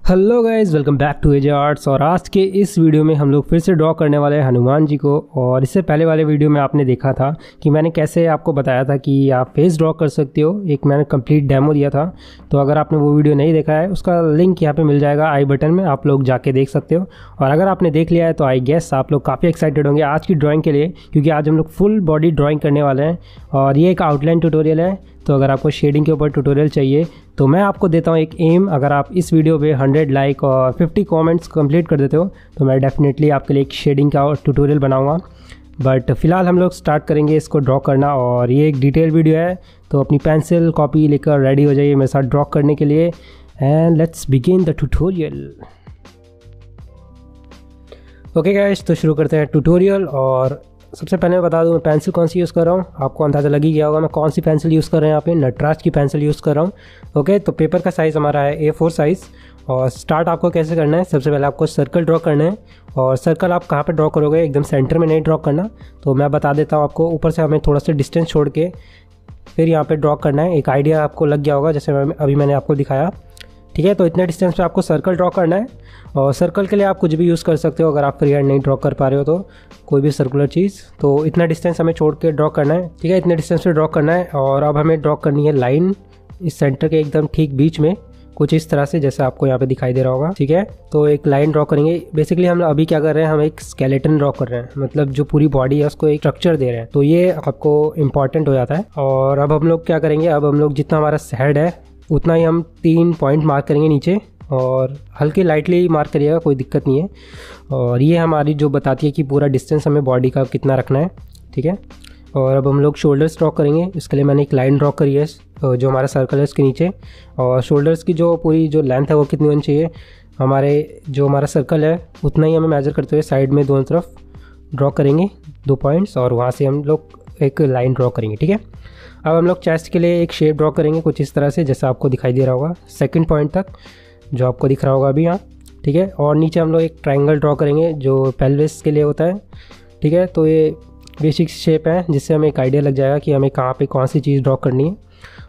Hello guys, welcome back to AJ arts. और आज के इस वीडियो में हम लोग फिर से ड्रॉ करने वाले हैं हनुमान जी को। और इससे पहले वाले वीडियो में आपने देखा था कि मैंने कैसे आपको बताया था कि आप फेस ड्रॉ कर सकते हो। एक मैंने कंप्लीट डेमो दिया था, तो अगर आपने वो वीडियो नहीं देखा है उसका लिंक यहाँ पे मिल जाएगा आई बटन में, आप लोग जाके देख सकते हो। और अगर आपने देख लिया है तो आई गेस आप लोग काफ़ी एक्साइटेड होंगे आज की ड्राइंग के लिए, क्योंकि आज हम लोग फुल बॉडी ड्राइंग करने वाले हैं। और ये एक आउटलाइन ट्यूटोरियल है, तो अगर आपको शेडिंग के ऊपर ट्यूटोरियल चाहिए तो मैं आपको देता हूँ एक एम। अगर आप इस वीडियो पे 100 लाइक और 50 कमेंट्स कंप्लीट कर देते हो तो मैं डेफिनेटली आपके लिए एक शेडिंग का ट्यूटोरियल बनाऊँगा। बट फिलहाल हम लोग स्टार्ट करेंगे इसको ड्रॉ करना। और ये एक डिटेल वीडियो है, तो अपनी पेंसिल कॉपी लेकर रेडी हो जाइए मेरे साथ ड्रॉ करने के लिए। And let's begin the tutorial. Okay guys, तो शुरू करते हैं ट्यूटोरियल। और सबसे पहले मैं बता दूं मैं पेंसिल कौन सी यूज़ कर रहा हूँ। आपको अंदाज़ा लग ही गया होगा मैं कौन सी पेंसिल यूज़ कर रहे हैं। यहाँ पे नटराज की पेंसिल यूज़ कर रहा हूँ। ओके, तो पेपर का साइज़ हमारा है A4 साइज़। और स्टार्ट आपको कैसे करना है, सबसे पहले आपको सर्कल ड्रॉ करना है। और सर्कल आप कहाँ पे ड्रॉ करोगे, एकदम सेंटर में नहीं ड्रॉ करना, तो मैं बता देता हूँ आपको। ऊपर से हमें थोड़ा सा डिस्टेंस छोड़ के फिर यहाँ पर ड्रॉ करना है। एक आइडिया आपको लग गया होगा जैसे अभी मैंने आपको दिखाया। ठीक है, तो इतने डिस्टेंस पे आपको सर्कल ड्रॉ करना है। और सर्कल के लिए आप कुछ भी यूज़ कर सकते हो, अगर आप फ्री हैंड नहीं ड्रॉ कर पा रहे हो तो कोई भी सर्कुलर चीज़। तो इतना डिस्टेंस हमें छोड़ के ड्रॉ करना है। ठीक है, इतने डिस्टेंस पे ड्रॉ करना है। और अब हमें ड्रॉ करनी है लाइन इस सेंटर के एकदम ठीक बीच में, कुछ इस तरह से जैसे आपको यहाँ पे दिखाई दे रहा होगा। ठीक है, तो एक लाइन ड्रॉ करेंगे। बेसिकली हम अभी क्या कर रहे हैं, हम एक स्केलेटन ड्रॉ कर रहे हैं, मतलब जो पूरी बॉडी है उसको एक स्ट्रक्चर दे रहे हैं, तो ये आपको इंपॉर्टेंट हो जाता है। और अब हम लोग क्या करेंगे, अब हम लोग जितना हमारा हेड है उतना ही हम 3 पॉइंट मार्क करेंगे नीचे, और हल्के लाइटली मार्क करिएगा, कोई दिक्कत नहीं है। और ये हमारी जो बताती है कि पूरा डिस्टेंस हमें बॉडी का कितना रखना है। ठीक है, और अब हम लोग शोल्डर्स ड्रॉ करेंगे। इसके लिए मैंने एक लाइन ड्रॉ करी है जो हमारा सर्कल है उसके नीचे। और शोल्डर्स की जो पूरी जो लेंथ है वो कितनी होनी चाहिए, हमारा सर्कल है उतना ही हमें मेजर करते हुए साइड में दोनों तरफ ड्रॉ करेंगे 2 पॉइंट्स, और वहाँ से हम लोग एक लाइन ड्रॉ करेंगे। ठीक है, अब हम लोग चेस्ट के लिए एक शेप ड्रॉ करेंगे कुछ इस तरह से जैसा आपको दिखाई दे रहा होगा, सेकंड पॉइंट तक जो आपको दिख रहा होगा अभी यहाँ। ठीक है, और नीचे हम लोग एक ट्रायंगल ड्रॉ करेंगे जो पेल्विस के लिए होता है। ठीक है, तो ये बेसिक शेप है जिससे हमें एक आइडिया लग जाएगा कि हमें कहाँ पे कौन सी चीज़ ड्रॉ करनी है।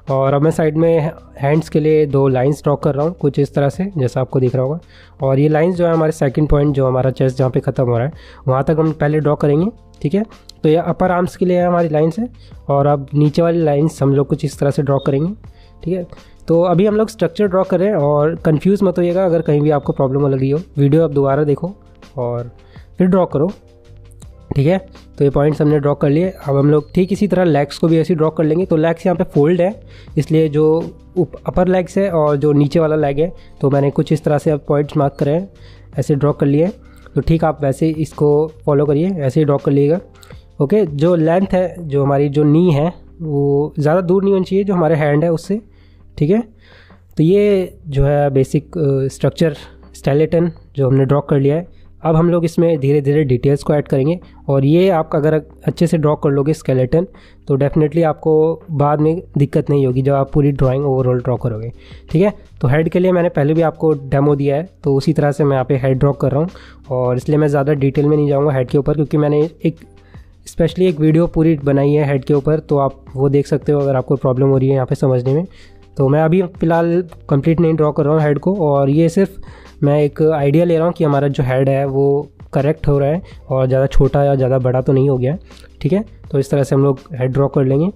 और अब मैं साइड में हैंड्स के लिए 2 लाइंस ड्रॉ कर रहा हूँ कुछ इस तरह से जैसा आपको दिख रहा होगा। और ये लाइंस जो है हमारे सेकंड पॉइंट जो हमारा चेस्ट जहाँ पे ख़त्म हो रहा है वहाँ तक हम पहले ड्रॉ करेंगे। ठीक है, तो ये अपर आर्म्स के लिए हमारी लाइंस है। और अब नीचे वाली लाइंस हम लोग कुछ इस तरह से ड्रॉ करेंगे। ठीक है, तो अभी हम लोग स्ट्रक्चर ड्रॉ कर रहे हैं। और कंफ्यूज मत होइएगा, अगर कहीं भी आपको प्रॉब्लम लग रही हो वीडियो आप दोबारा देखो और फिर ड्रॉ करो। ठीक है, तो ये पॉइंट्स हमने ड्रॉ कर लिए। अब हम लोग ठीक इसी तरह लेग्स को भी ऐसे ड्रॉ कर लेंगे। तो लेग्स यहाँ पे फोल्ड है, इसलिए जो अपर लेग्स है और जो नीचे वाला लेग है तो मैंने कुछ इस तरह से अब पॉइंट्स मार्क करे हैं, ऐसे ड्रॉ कर लिए। तो ठीक आप वैसे इसको फॉलो करिए, ऐसे ही ड्रॉ कर लीजिएगा। ओके, जो लेंथ है जो हमारी जो नी है वो ज़्यादा दूर नहीं होनी चाहिए जो हमारे हैंड है उससे। ठीक है, तो ये जो है बेसिक स्ट्रक्चर स्केलेटन जो हमने ड्रॉ कर लिया है। अब हम लोग इसमें धीरे धीरे डिटेल्स को ऐड करेंगे। और ये आप अगर अच्छे से ड्रॉ कर लोगे स्केलेटन तो डेफिनेटली आपको बाद में दिक्कत नहीं होगी जब आप पूरी ड्राइंग ओवरऑल ड्रॉ करोगे। ठीक है, तो हेड के लिए मैंने पहले भी आपको डेमो दिया है, तो उसी तरह से मैं यहाँ पे हेड ड्रॉ कर रहा हूँ। और इसलिए मैं ज़्यादा डिटेल में नहीं जाऊँगा हेड के ऊपर, क्योंकि मैंने एक स्पेशली एक वीडियो पूरी बनाई है हेड के ऊपर, तो आप वो देख सकते हो अगर आपको प्रॉब्लम हो रही है यहाँ पे समझने में। तो मैं अभी फ़िलहाल कंप्लीट नहीं ड्रॉ कर रहा हूँ हेड को, और ये सिर्फ मैं एक आइडिया ले रहा हूँ कि हमारा जो हेड है वो करेक्ट हो रहा है और ज़्यादा छोटा या ज़्यादा बड़ा तो नहीं हो गया है। ठीक है, तो इस तरह से हम लोग हेड ड्रॉ कर लेंगे।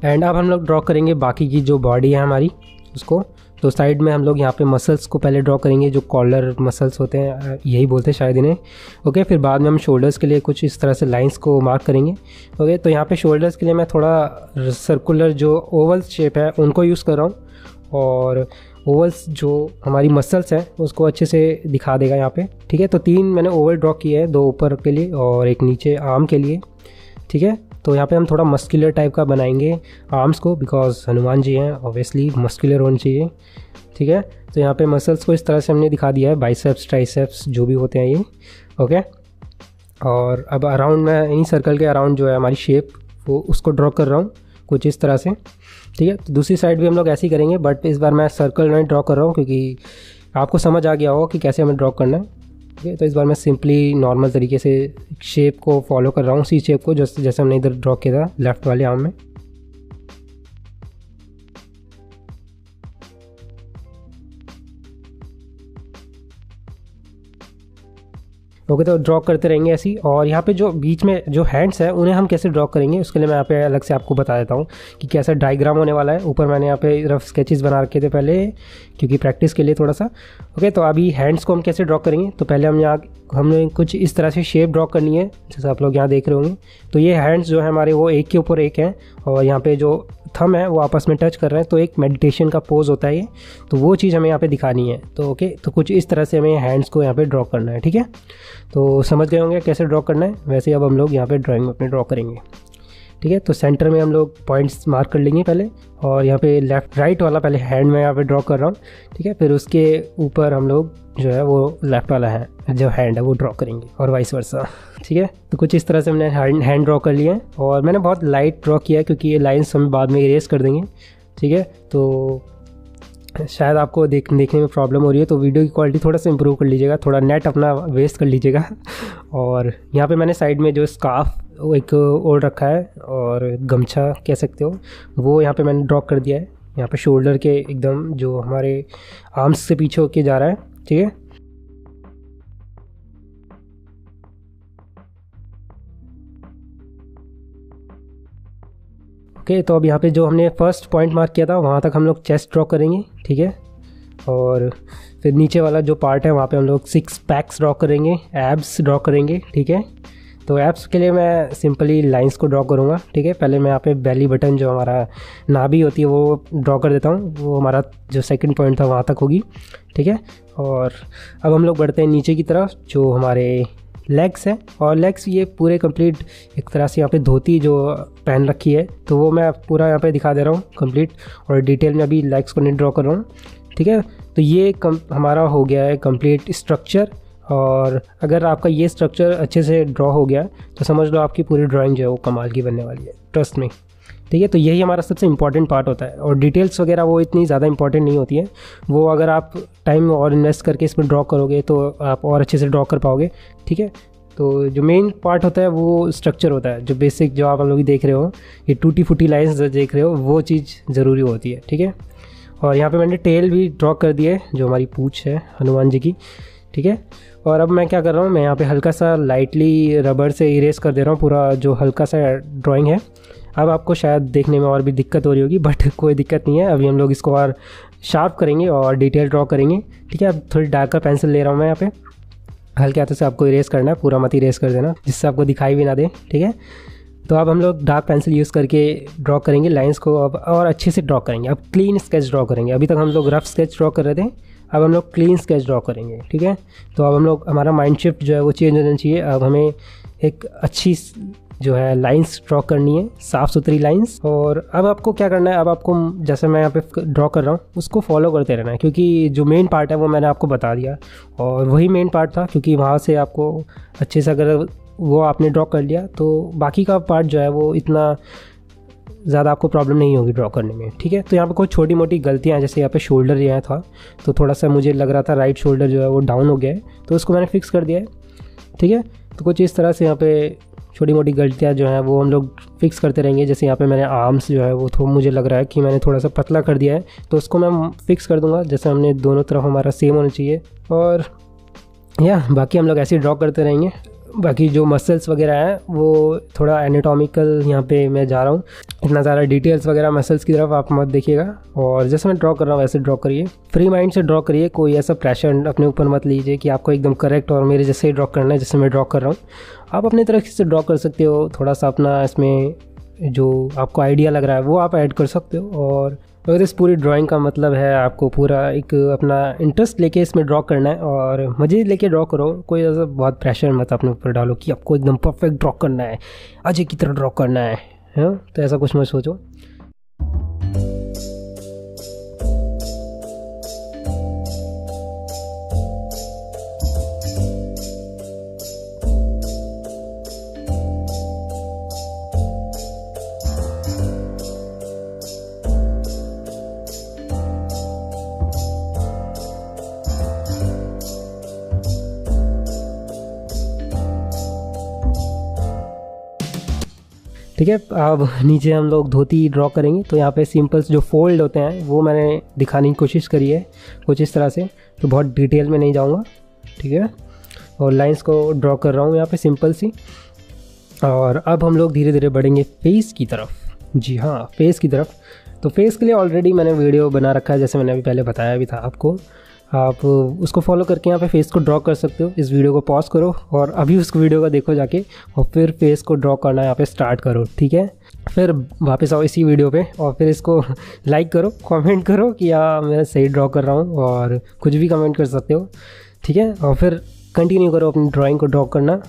एंड अब हम लोग ड्रॉ करेंगे बाकी की जो बॉडी है हमारी उसको। तो साइड में हम लोग यहाँ पे मसल्स को पहले ड्रॉ करेंगे, जो कॉलर मसल्स होते हैं यही बोलते हैं शायद इन्हें। ओके, फिर बाद में हम शोल्डर्स के लिए कुछ इस तरह से लाइंस को मार्क करेंगे। ओके, तो यहाँ पे शोल्डर्स के लिए मैं थोड़ा सर्कुलर जो ओवल्स शेप है उनको यूज़ कर रहा हूँ। और ओवल्स जो हमारी मसल्स हैं उसको अच्छे से दिखा देगा यहाँ पे। ठीक है, तो 3 मैंने ओवल ड्रॉ किए हैं, 2 ऊपर के लिए और एक नीचे आर्म के लिए। ठीक है, तो यहाँ पे हम थोड़ा मस्कुलर टाइप का बनाएंगे आर्म्स को, बिकॉज हनुमान जी हैं ऑब्वियसली मस्कुलर होनी चाहिए। ठीक है, तो यहाँ पे मसल्स को इस तरह से हमने दिखा दिया है, बाइसेप्स ट्राइसेप्स जो भी होते हैं ये। ओके, और अब अराउंड मैं इन्हीं सर्कल के अराउंड जो है हमारी शेप वो उसको ड्रॉ कर रहा हूँ कुछ इस तरह से। ठीक है, तो दूसरी साइड भी हम लोग ऐसे ही करेंगे, बट इस बार मैं सर्कल नहीं ड्रॉ कर रहा हूँ क्योंकि आपको समझ आ गया होगा कि कैसे हमें ड्रॉ करना है। ठीक है। तो इस बार मैं सिंपली नॉर्मल तरीके से शेप को फॉलो कर रहा हूँ, उसी शेप को जैसे हमने इधर ड्रॉ किया था लेफ्ट वाले आर्म में। ओके, तो ड्रॉ करते रहेंगे ऐसी। और यहाँ पे जो बीच में जो हैंड्स हैं उन्हें हम कैसे ड्रॉ करेंगे उसके लिए मैं यहाँ पे अलग से आपको बता देता हूँ कि कैसा डायग्राम होने वाला है। ऊपर मैंने यहाँ पे रफ स्केचेस बना रखे थे पहले, क्योंकि प्रैक्टिस के लिए थोड़ा सा। ओके, तो अभी हैंड्स को हम कैसे ड्रॉ करेंगे, तो पहले हमने कुछ इस तरह से शेप ड्रॉ करनी है, जैसे आप लोग यहाँ देख रहे होंगे। तो ये हैंड्स जो है हमारे वो एक के ऊपर एक हैं, और यहाँ पे जो थंब है वो आपस में टच कर रहे हैं, तो एक मेडिटेशन का पोज होता है ये। तो वो चीज़ हमें यहाँ पे दिखानी है। तो ओके, तो कुछ इस तरह से हमें हैंड्स को यहाँ पे ड्रॉ करना है। ठीक है, तो समझ गए होंगे कैसे ड्रॉ करना है। वैसे अब हम लोग यहाँ पे ड्राइंग में अपने ड्रॉ करेंगे। ठीक है, तो सेंटर में हम लोग पॉइंट्स मार्क कर लेंगे पहले, और यहाँ पे लेफ्ट राइट वाला पहले हैंड में यहाँ पे ड्रॉ कर रहा हूँ। ठीक है, फिर उसके ऊपर हम लोग जो है वो लेफ्ट वाला है जो हैंड है वो ड्रॉ करेंगे, और वाइस वर्सा। ठीक है, तो कुछ इस तरह से हमने हैंड ड्रॉ कर लिया है, और मैंने बहुत लाइट ड्रॉ किया है क्योंकि ये लाइन्स हम बाद में इरेज कर देंगे। ठीक है, तो शायद आपको देखने में प्रॉब्लम हो रही है, तो वीडियो की क्वालिटी थोड़ा सा इंप्रूव कर लीजिएगा, थोड़ा नेट अपना वेस्ट कर लीजिएगा। और यहाँ पे मैंने साइड में जो स्कार्फ एक ओढ़ रखा है, और गमछा कह सकते हो, वो यहाँ पे मैंने ड्रॉ कर दिया है। यहाँ पे शोल्डर के एकदम जो हमारे आर्म्स से पीछे होके जा रहा है। ठीक है, ओके, तो अब यहाँ पे जो हमने फर्स्ट पॉइंट मार्क किया था वहाँ तक हम लोग चेस्ट ड्रॉ करेंगे। ठीक है, और फिर नीचे वाला जो पार्ट है वहाँ पे हम लोग 6 पैक्स ड्रॉ करेंगे, एब्स ड्रॉ करेंगे। ठीक है, तो एब्स के लिए मैं सिंपली लाइंस को ड्रॉ करूँगा। ठीक है, पहले मैं यहाँ पे बेली बटन जो हमारा नाभि होती है वो ड्रॉ कर देता हूँ, वो हमारा जो सेकंड पॉइंट था वहाँ तक होगी। ठीक है, और अब हम लोग बढ़ते हैं नीचे की तरफ, जो हमारे लेग्स है। और लेग्स ये पूरे कंप्लीट एक तरह से यहाँ पे धोती जो पहन रखी है, तो वो मैं पूरा यहाँ पे दिखा दे रहा हूँ कंप्लीट, और डिटेल में अभी लेग्स को नहीं ड्रॉ कर रहा हूँ। ठीक है, तो ये हमारा हो गया है कंप्लीट स्ट्रक्चर। और अगर आपका ये स्ट्रक्चर अच्छे से ड्रॉ हो गया तो समझ लो आपकी पूरी ड्राइंग जो है वो कमाल की बनने वाली है, ट्रस्ट में। ठीक है, तो यही हमारा सबसे इंपॉर्टेंट पार्ट होता है, और डिटेल्स वगैरह वो इतनी ज़्यादा इंपॉर्टेंट नहीं होती है। वो अगर आप टाइम और इन्वेस्ट करके इस पर ड्रॉ करोगे तो आप और अच्छे से ड्रॉ कर पाओगे। ठीक है, तो जो मेन पार्ट होता है वो स्ट्रक्चर होता है, जो बेसिक जो आप लोग देख रहे हो, ये टूटी फूटी लाइन्स जो देख रहे हो, वो चीज़ ज़रूरी होती है। ठीक है, और यहाँ पे मैंने टेल भी ड्रॉ कर दिया है, जो हमारी पूँछ है हनुमान जी की। ठीक है, और अब मैं क्या कर रहा हूँ, मैं यहाँ पे हल्का सा लाइटली रबर से इरेज कर दे रहा हूँ पूरा जो हल्का सा ड्राइंग है। अब आपको शायद देखने में और भी दिक्कत हो रही होगी, बट कोई दिक्कत नहीं है। अभी हम लोग इसको और शार्प करेंगे और डिटेल ड्रॉ करेंगे। ठीक है, अब थोड़ी डार्कर पेंसिल ले रहा हूँ मैं यहाँ पे, हल्के हाथों से आपको इरेज करना है, पूरा मत इरेज कर देना जिससे आपको दिखाई भी ना दे। ठीक है, तो अब हम लोग डार्क पेंसिल यूज़ करके ड्रॉ करेंगे लाइंस को, अब और अच्छे से ड्रॉ करेंगे। अब क्लीन स्केच ड्रॉ करेंगे। अभी तक हम लोग रफ स्केच ड्रॉ कर रहे थे, अब हम लोग क्लीन स्केच ड्रॉ करेंगे। ठीक है, तो अब हम लोग हमारा माइंड शिफ्ट जो है वो चेंज होना चाहिए। अब हमें एक अच्छी जो है लाइंस ड्रॉ करनी है, साफ़ सुथरी लाइंस। और अब आपको क्या करना है, अब आपको जैसे मैं यहाँ पे ड्रॉ कर रहा हूँ उसको फॉलो करते रहना है, क्योंकि जो मेन पार्ट है वो मैंने आपको बता दिया, और वही मेन पार्ट था, क्योंकि वहाँ से आपको अच्छे से अगर वो आपने ड्रॉ कर लिया तो बाकी का पार्ट जो है वो इतना ज़्यादा आपको प्रॉब्लम नहीं होगी ड्रॉ करने में। ठीक है, तो यहाँ पे कोई छोटी मोटी गलतियाँ हैं, जैसे यहाँ पे शोल्डर जो है था, तो थोड़ा सा मुझे लग रहा था राइट शोल्डर जो है वो डाउन हो गया है, तो उसको मैंने फिक्स कर दिया है। ठीक है, तो कुछ इस तरह से यहाँ पे छोटी मोटी गलतियाँ जो हैं वो हम लोग फिक्स करते रहेंगे। जैसे यहाँ पे मैंने आर्म्स जो है वो मुझे लग रहा है कि मैंने थोड़ा सा पतला कर दिया है, तो उसको मैं फिक्स कर दूँगा, जैसे हमने दोनों तरफ हमारा सेम होना चाहिए। और बाकी हम लोग ऐसे ड्रॉ करते रहेंगे। बाकी जो मसल्स वगैरह हैं वो थोड़ा एनाटॉमिकल यहाँ पे मैं जा रहा हूँ, इतना ज़्यादा डिटेल्स वगैरह मसल्स की तरफ आप मत देखिएगा, और जैसे मैं ड्रॉ कर रहा हूँ वैसे ड्रॉ करिए, फ्री माइंड से ड्रॉ करिए, कोई ऐसा प्रेशर अपने ऊपर मत लीजिए कि आपको एकदम करेक्ट और मेरे जैसे ही ड्रॉ करना है जैसे मैं ड्रॉ कर रहा हूँ। आप अपनी तरफ से ड्रॉ कर सकते हो, थोड़ा सा अपना इसमें जो आपको आइडिया लग रहा है वो आप ऐड कर सकते हो। और अगर इस पूरी ड्राइंग का मतलब है आपको पूरा एक अपना इंटरेस्ट लेके इसमें ड्रॉ करना है और मज़े लेके ड्रॉ करो, कोई ऐसा बहुत प्रेशर मत अपने ऊपर डालो कि आपको एकदम परफेक्ट ड्रॉ करना है, अजय की तरह ड्रॉ करना है, तो ऐसा कुछ मत सोचो। ठीक है। अब नीचे हम लोग धोती ड्रॉ करेंगे, तो यहाँ पे सिंपल्स जो फोल्ड होते हैं वो मैंने दिखाने की कोशिश करी है कुछ इस तरह से, तो बहुत डिटेल में नहीं जाऊँगा, ठीक है। और लाइंस को ड्रॉ कर रहा हूँ यहाँ पे सिंपल सी। और अब हम लोग धीरे धीरे बढ़ेंगे फेस की तरफ। जी हाँ, फेस की तरफ। तो फेस के लिए ऑलरेडी मैंने वीडियो बना रखा है, जैसे मैंने अभी पहले बताया भी था आपको। आप उसको फॉलो करके यहाँ पे फेस को ड्रॉ कर सकते हो। इस वीडियो को पॉज करो और अभी उस वीडियो को देखो जाके, और फिर फेस को ड्रॉ करना यहाँ पे स्टार्ट करो, ठीक है। फिर वापस आओ इसी वीडियो पे और फिर इसको लाइक करो, कमेंट करो कि हाँ मैं सही ड्रॉ कर रहा हूँ, और कुछ भी कमेंट कर सकते हो, ठीक है। और फिर कंटिन्यू करो अपनी ड्राइंग को ड्रॉ करना।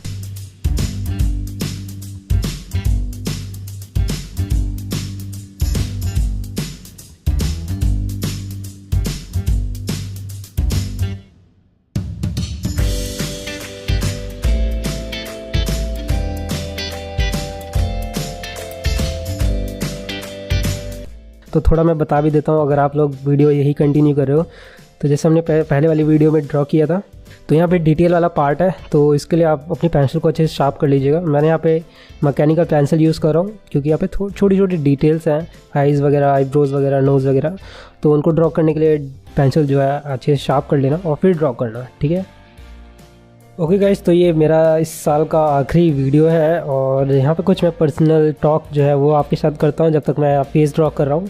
तो थोड़ा मैं बता भी देता हूँ, अगर आप लोग वीडियो यही कंटिन्यू कर रहे हो, तो जैसे हमने पहले वाली वीडियो में ड्रॉ किया था, तो यहाँ पे डिटेल वाला पार्ट है, तो इसके लिए आप अपनी पेंसिल को अच्छे से शार्प कर लीजिएगा। मैंने यहाँ पे मैकेनिकल पेंसिल यूज़ कर रहा हूँ, क्योंकि यहाँ पे छोटी छोटी डिटेल्स हैं, आइज़ वगैरह, आईब्रोज वगैरह, नोज़ वगैरह, तो उनको ड्रॉ करने के लिए पेंसिल जो है अच्छे से शार्प कर लेना और फिर ड्रॉ करना, ठीक है। ओके गाइस, तो ये मेरा इस साल का आखिरी वीडियो है, और यहाँ पे कुछ मैं पर्सनल टॉक जो है वो आपके साथ करता हूँ जब तक मैं फेस ड्रॉ कर रहा हूँ,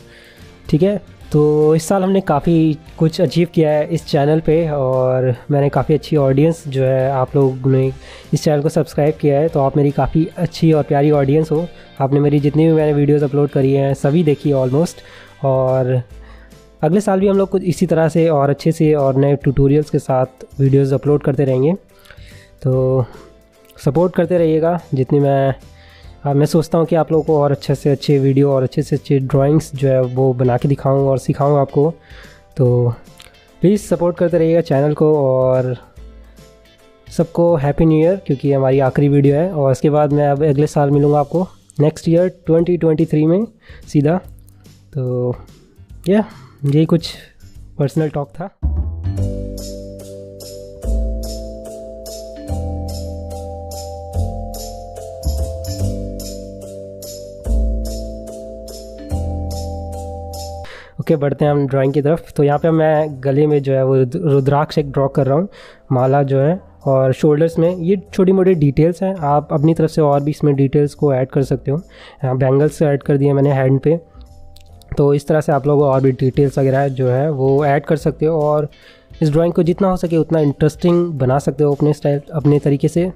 ठीक है। तो इस साल हमने काफ़ी कुछ अचीव किया है इस चैनल पे, और मैंने काफ़ी अच्छी ऑडियंस जो है, आप लोगों ने इस चैनल को सब्सक्राइब किया है, तो आप मेरी काफ़ी अच्छी और प्यारी ऑडियंस हो। आपने मेरी जितनी भी मैंने वीडियोस अपलोड करी हैं सभी देखी ऑलमोस्ट, और अगले साल भी हम लोग कुछ इसी तरह से और अच्छे से और नए ट्यूटोरियल्स के साथ वीडियोस अपलोड करते रहेंगे। तो सपोर्ट करते रहिएगा। जितनी मैं सोचता हूँ कि आप लोगों को और अच्छे से अच्छे वीडियो और अच्छे से अच्छे ड्राइंग्स जो है वो बना के दिखाऊँ और सिखाऊँ आपको। तो प्लीज़ सपोर्ट करते रहिएगा चैनल को, और सबको हैप्पी न्यू ईयर, क्योंकि हमारी आखिरी वीडियो है। और इसके बाद मैं अब अगले साल मिलूँगा आपको नेक्स्ट ईयर 2023 में सीधा। तो यही कुछ पर्सनल टॉक था। ओके, बढ़ते हैं हम ड्राइंग की तरफ। तो यहाँ पे मैं गले में जो है वो रुद्राक्ष एक ड्रॉ कर रहा हूँ, माला जो है, और शोल्डर्स में ये छोटी मोटी डिटेल्स हैं। आप अपनी तरफ से और भी इसमें डिटेल्स को ऐड कर सकते हो। यहाँ बैंगल्स ऐड कर दिए मैंने हैंड पे, तो इस तरह से आप लोग और भी डिटेल्स वगैरह जो है वो ऐड कर सकते हो, और इस ड्राइंग को जितना हो सके उतना इंटरेस्टिंग बना सकते हो अपने स्टाइल, अपने तरीके से।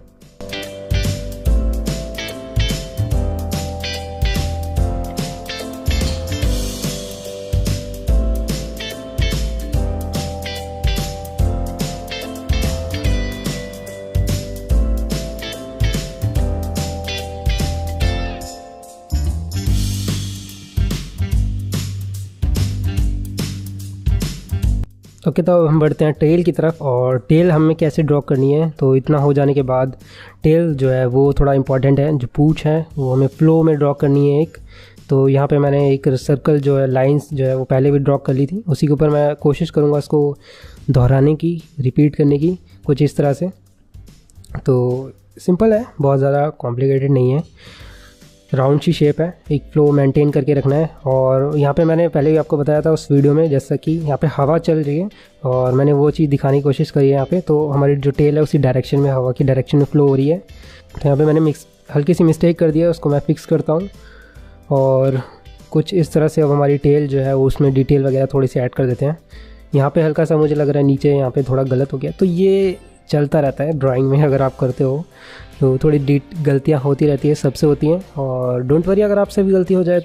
ओके, तो हम बढ़ते हैं टेल की तरफ। और टेल हमें कैसे ड्रॉ करनी है, तो इतना हो जाने के बाद टेल जो है वो थोड़ा इंपॉर्टेंट है। जो पूंछ है वो हमें फ्लो में ड्रॉ करनी है एक। तो यहाँ पे मैंने एक सर्कल जो है, लाइंस जो है वो पहले भी ड्रॉ कर ली थी, उसी के ऊपर मैं कोशिश करूँगा इसको दोहराने की, रिपीट करने की, कुछ इस तरह से। तो सिंपल है, बहुत ज़्यादा कॉम्प्लिकेटेड नहीं है, राउंड सी शेप है, एक फ्लो मेंटेन करके रखना है। और यहाँ पे मैंने पहले भी आपको बताया था उस वीडियो में, जैसा कि यहाँ पे हवा चल रही है और मैंने वो चीज़ दिखाने की कोशिश करी है यहाँ पे। तो हमारी जो टेल है उसी डायरेक्शन में, हवा की डायरेक्शन में फ्लो हो रही है। तो यहाँ पे मैंने हल्की सी मिस्टेक कर दिया, उसको मैं फिक्स करता हूँ। और कुछ इस तरह से अब हमारी टेल जो है उसमें डिटेल वगैरह थोड़ी सी ऐड कर देते हैं। यहाँ पर हल्का सा मुझे लग रहा है नीचे यहाँ पर थोड़ा गलत हो गया, तो ये चलता रहता है ड्राइंग में, अगर आप करते हो तो थोड़ी गलतियाँ होती रहती है, सबसे होती हैं। और डोंट वरी अगर आपसे भी गलती हो जाए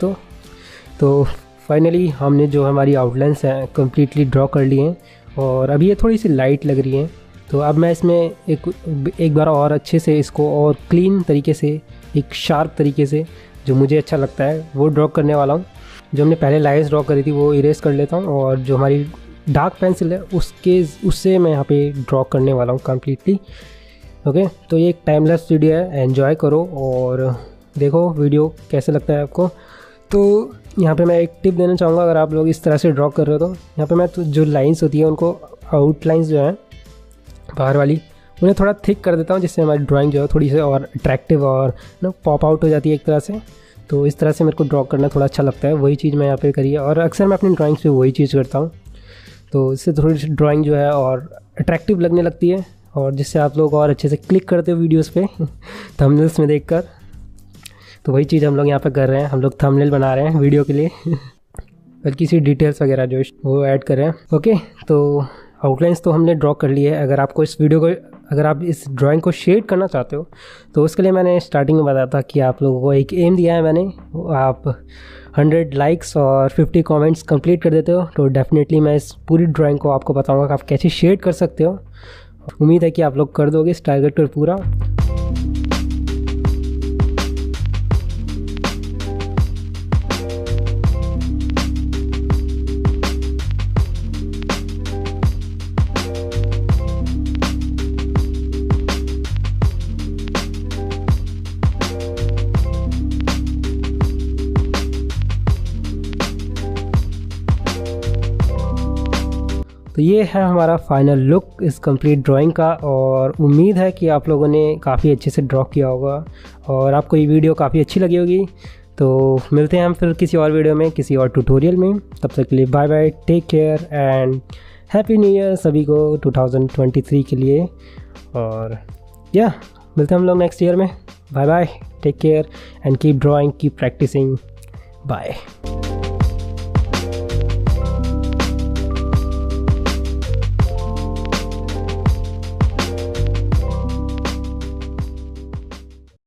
तो फाइनली हमने जो हमारी आउटलाइंस हैं कम्प्लीटली ड्रॉ कर लिए हैं। और अभी ये थोड़ी सी लाइट लग रही हैं, तो अब मैं इसमें एक बार और अच्छे से इसको और क्लीन तरीके से, एक शार्प तरीके से जो मुझे अच्छा लगता है वो ड्रॉ करने वाला हूँ। जो हमने पहले लाइन्स ड्रॉ करी थी वो इरेज कर लेता हूँ, और जो हमारी डार्क पेंसिल है उससे मैं यहाँ पे ड्रॉ करने वाला हूँ कम्प्लीटली। ओके, तो ये एक टाइमलेस वीडियो है, एंजॉय करो और देखो वीडियो कैसे लगता है आपको। तो यहाँ पे मैं एक टिप देना चाहूँगा, अगर आप लोग इस तरह से ड्रॉ कर रहे हो तो यहाँ पे मैं जो लाइंस होती है उनको, आउटलाइंस जो है बाहर वाली, उन्हें थोड़ा थिक कर देता हूँ, जिससे हमारी ड्राइंग जो है थोड़ी सी और अट्रैक्टिव और पॉप आउट हो जाती है एक तरह से। तो इस तरह से मेरे को ड्रॉ करना थोड़ा अच्छा लगता है, वही चीज़ मैं यहाँ पे करी है और अक्सर मैं अपनी ड्राइंग्स पे वही चीज़ करता हूँ। तो इससे थोड़ी सी ड्राइंग जो है और अट्रैक्टिव लगने लगती है और जिससे आप लोग और अच्छे से क्लिक करते हो वीडियोस पे थंबनेल्स में देखकर। तो वही चीज़ हम लोग यहाँ पे कर रहे हैं, हम लोग थंबनेल बना रहे हैं वीडियो के लिए बल्कि सी डिटेल्स वगैरह जो वो ऐड कर रहे हैं। ओके, तो आउटलाइंस तो हमने ड्रॉ कर ली है। अगर आपको इस वीडियो को, अगर आप इस ड्राइंग को शेड करना चाहते हो तो उसके लिए मैंने स्टार्टिंग में बताया था कि आप लोगों को एक एम दिया है मैंने, आप 100 लाइक्स और 50 कमेंट्स कंप्लीट कर देते हो तो डेफिनेटली मैं इस पूरी ड्राइंग को आपको बताऊंगा कि आप कैसे शेड कर सकते हो। उम्मीद है कि आप लोग कर दोगे इस टारगेट पर पूरा। तो ये है हमारा फाइनल लुक इस कंप्लीट ड्राइंग का और उम्मीद है कि आप लोगों ने काफ़ी अच्छे से ड्रॉ किया होगा और आपको ये वीडियो काफ़ी अच्छी लगी होगी। तो मिलते हैं हम फिर किसी और वीडियो में, किसी और ट्यूटोरियल में। तब तक के लिए bye bye, take care and happy new year सभी को 2023 के लिए। और या मिलते हैं हम लोग नेक्स्ट ईयर में। Bye bye, take care and keep drawing, keep practising. Bye.